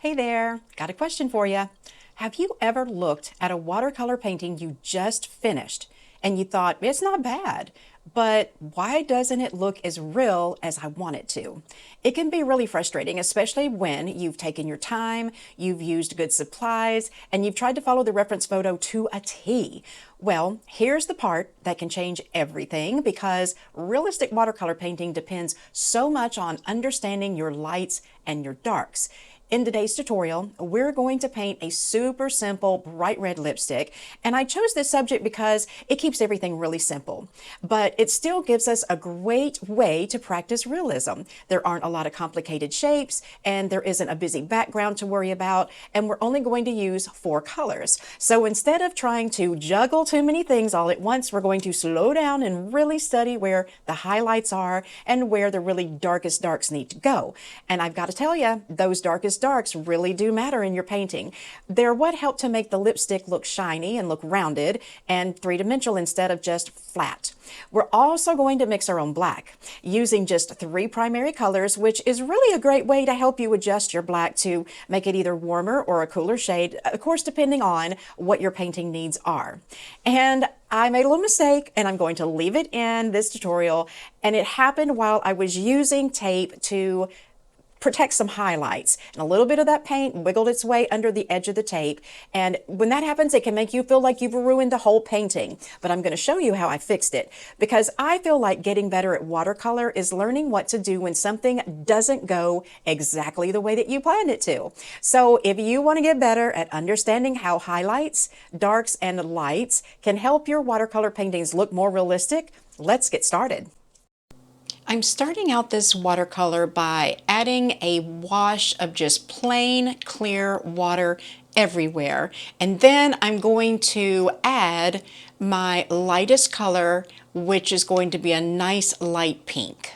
Hey there, got a question for you. Have you ever looked at a watercolor painting you just finished and you thought, it's not bad, but why doesn't it look as real as I want it to? It can be really frustrating, especially when you've taken your time, you've used good supplies, and you've tried to follow the reference photo to a T. Well, here's the part that can change everything because realistic watercolor painting depends so much on understanding your lights and your darks. In today's tutorial, we're going to paint a super simple bright red lipstick, and I chose this subject because it keeps everything really simple, but it still gives us a great way to practice realism. There aren't a lot of complicated shapes, and there isn't a busy background to worry about, and we're only going to use 4 colors. So instead of trying to juggle too many things all at once, we're going to slow down and really study where the highlights are and where the really darkest darks need to go. And I've got to tell you, those darkest darks really do matter in your painting. They're what help to make the lipstick look shiny and look rounded and three-dimensional instead of just flat. We're also going to mix our own black using just 3 primary colors, which is really a great way to help you adjust your black to make it either warmer or a cooler shade, of course, depending on what your painting needs are. And I made a little mistake, and I'm going to leave it in this tutorial, and it happened while I was using tape to protect some highlights, and a little bit of that paint wiggled its way under the edge of the tape, and when that happens it can make you feel like you've ruined the whole painting. But I'm going to show you how I fixed it, because I feel like getting better at watercolor is learning what to do when something doesn't go exactly the way that you planned it to. So if you want to get better at understanding how highlights, darks, and lights can help your watercolor paintings look more realistic, let's get started. I'm starting out this watercolor by adding a wash of just plain clear water everywhere, and then I'm going to add my lightest color, which is going to be a nice light pink.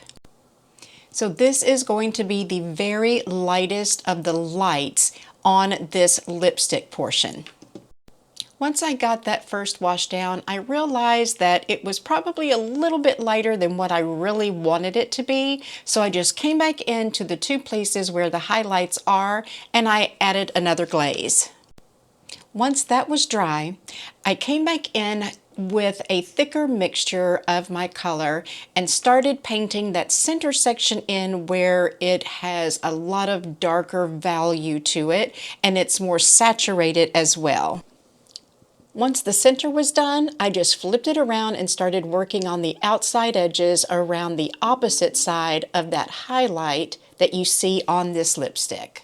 So this is going to be the very lightest of the lights on this lipstick portion. Once I got that first wash down, I realized that it was probably a little bit lighter than what I really wanted it to be. So I just came back into the 2 places where the highlights are, and I added another glaze. Once that was dry, I came back in with a thicker mixture of my color and started painting that center section in where it has a lot of darker value to it, and it's more saturated as well. Once the center was done, I just flipped it around and started working on the outside edges around the opposite side of that highlight that you see on this lipstick.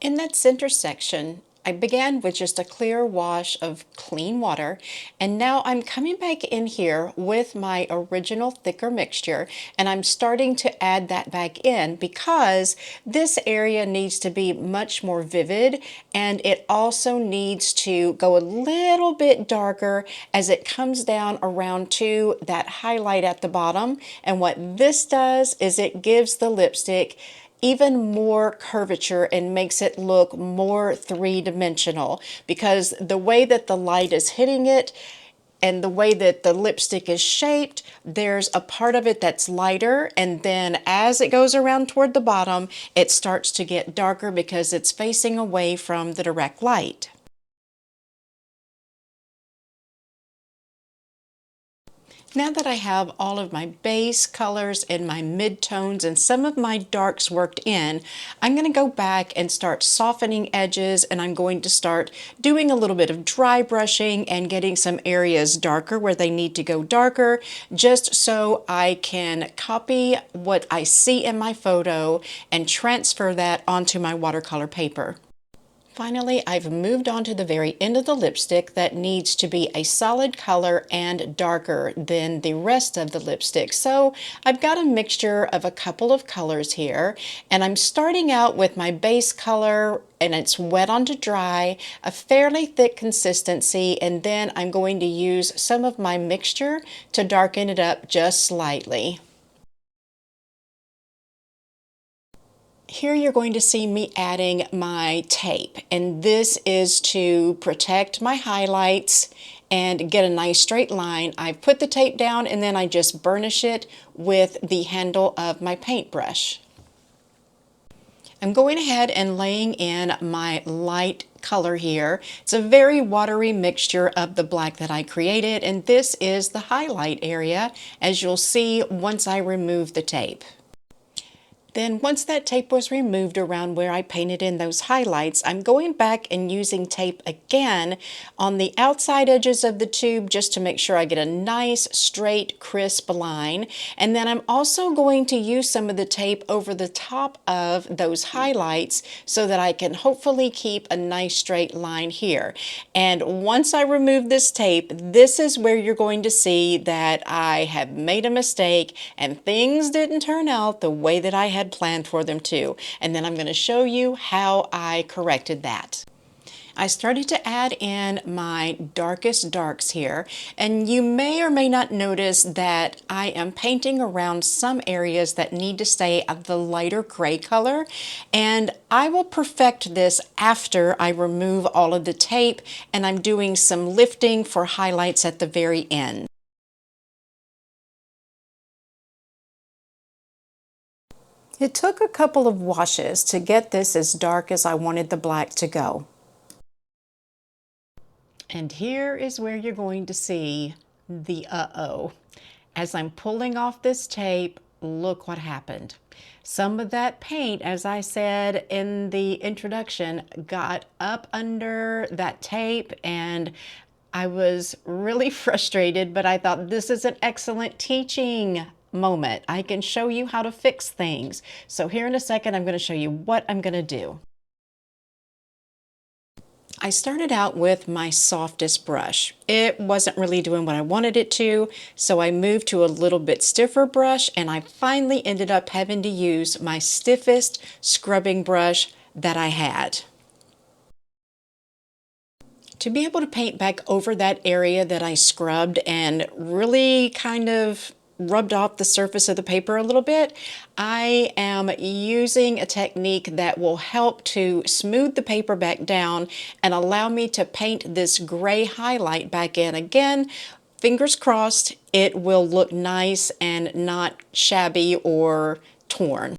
In that center section, I began with just a clear wash of clean water, and now I'm coming back in here with my original thicker mixture, and I'm starting to add that back in because this area needs to be much more vivid, and it also needs to go a little bit darker as it comes down around to that highlight at the bottom. And what this does is it gives the lipstick even more curvature and makes it look more three-dimensional, because the way that the light is hitting it and the way that the lipstick is shaped, there's a part of it that's lighter, and then as it goes around toward the bottom, it starts to get darker because it's facing away from the direct light. Now that I have all of my base colors and my midtones and some of my darks worked in, I'm going to go back and start softening edges, and I'm going to start doing a little bit of dry brushing and getting some areas darker where they need to go darker, just so I can copy what I see in my photo and transfer that onto my watercolor paper. Finally, I've moved on to the very end of the lipstick that needs to be a solid color and darker than the rest of the lipstick. So I've got a mixture of a couple of colors here, and I'm starting out with my base color, and it's wet on to dry, a fairly thick consistency, and then I'm going to use some of my mixture to darken it up just slightly. Here you're going to see me adding my tape, and this is to protect my highlights and get a nice straight line. I put the tape down and then I just burnish it with the handle of my paintbrush. I'm going ahead and laying in my light color here. It's a very watery mixture of the black that I created, and this is the highlight area, as you'll see once I remove the tape. Then once that tape was removed around where I painted in those highlights, I'm going back and using tape again on the outside edges of the tube just to make sure I get a nice, straight, crisp line. And then I'm also going to use some of the tape over the top of those highlights so that I can hopefully keep a nice straight line here. And once I remove this tape, this is where you're going to see that I have made a mistake and things didn't turn out the way that I had planned for them to. And then I'm going to show you how I corrected that. I started to add in my darkest darks here, and you may or may not notice that I am painting around some areas that need to stay of the lighter gray color, and I will perfect this after I remove all of the tape and I'm doing some lifting for highlights at the very end. It took a couple of washes to get this as dark as I wanted the black to go. And here is where you're going to see the uh-oh. As I'm pulling off this tape, look what happened. Some of that paint, as I said in the introduction, got up under that tape, and I was really frustrated, but I thought this is an excellent teaching moment. I can show you how to fix things. So here in a second, I'm going to show you what I'm going to do. I started out with my softest brush. It wasn't really doing what I wanted it to, so I moved to a little bit stiffer brush, and I finally ended up having to use my stiffest scrubbing brush that I had. To be able to paint back over that area that I scrubbed and really kind of rubbed off the surface of the paper a little bit, I am using a technique that will help to smooth the paper back down and allow me to paint this gray highlight back in. Again, fingers crossed it will look nice and not shabby or torn.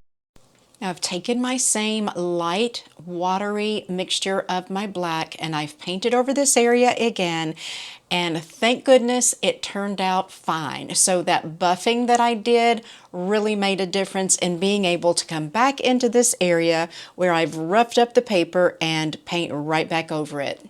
Now I've taken my same light, watery mixture of my black and I've painted over this area again, and thank goodness it turned out fine. So that buffing that I did really made a difference in being able to come back into this area where I've roughed up the paper and paint right back over it.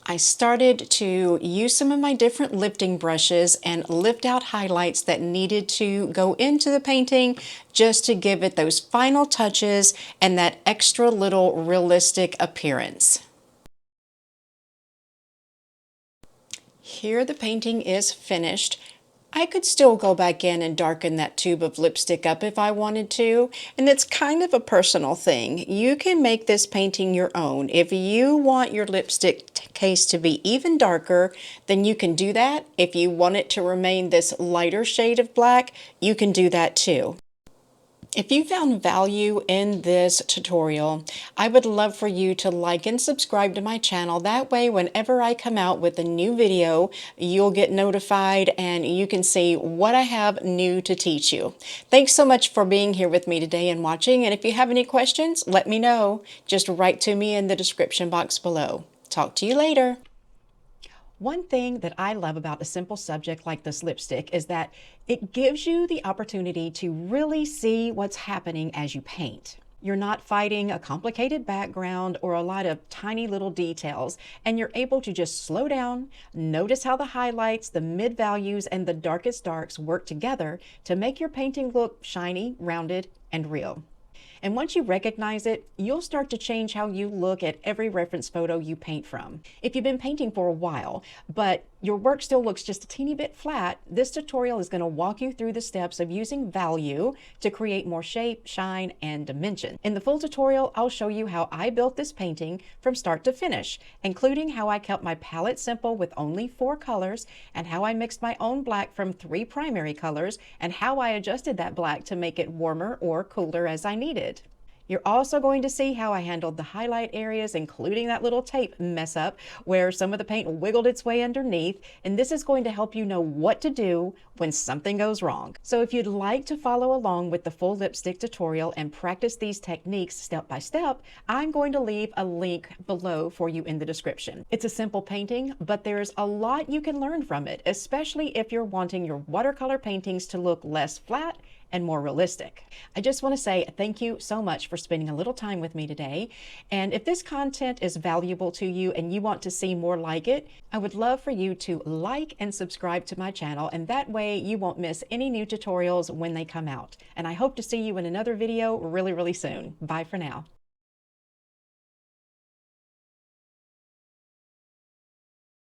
I started to use some of my different lifting brushes and lift out highlights that needed to go into the painting just to give it those final touches and that extra little realistic appearance. Here the painting is finished. I could still go back in and darken that tube of lipstick up if I wanted to, and it's kind of a personal thing. You can make this painting your own. If you want your lipstick case to be even darker, then you can do that. If you want it to remain this lighter shade of black, you can do that too. If you found value in this tutorial, I would love for you to like and subscribe to my channel. That way, whenever I come out with a new video, you'll get notified and you can see what I have new to teach you. Thanks so much for being here with me today and watching. And if you have any questions, let me know. Just write to me in the description box below. Talk to you later. One thing that I love about a simple subject like this lipstick is that it gives you the opportunity to really see what's happening as you paint. You're not fighting a complicated background or a lot of tiny little details, and you're able to just slow down, notice how the highlights, the mid values, and the darkest darks work together to make your painting look shiny, rounded, and real. And once you recognize it, you'll start to change how you look at every reference photo you paint from. If you've been painting for a while, but your work still looks just a teeny bit flat, this tutorial is going to walk you through the steps of using value to create more shape, shine, and dimension. In the full tutorial, I'll show you how I built this painting from start to finish, including how I kept my palette simple with only 4 colors, and how I mixed my own black from 3 primary colors, and how I adjusted that black to make it warmer or cooler as I needed. You're also going to see how I handled the highlight areas, including that little tape mess up where some of the paint wiggled its way underneath. And this is going to help you know what to do when something goes wrong. So if you'd like to follow along with the full lipstick tutorial and practice these techniques step by step, I'm going to leave a link below for you in the description. It's a simple painting, but there's a lot you can learn from it, especially if you're wanting your watercolor paintings to look less flat and more realistic. I just want to say thank you so much for spending a little time with me today. And if this content is valuable to you and you want to see more like it, I would love for you to like and subscribe to my channel, and that way you won't miss any new tutorials when they come out. And I hope to see you in another video really, really soon. Bye for now.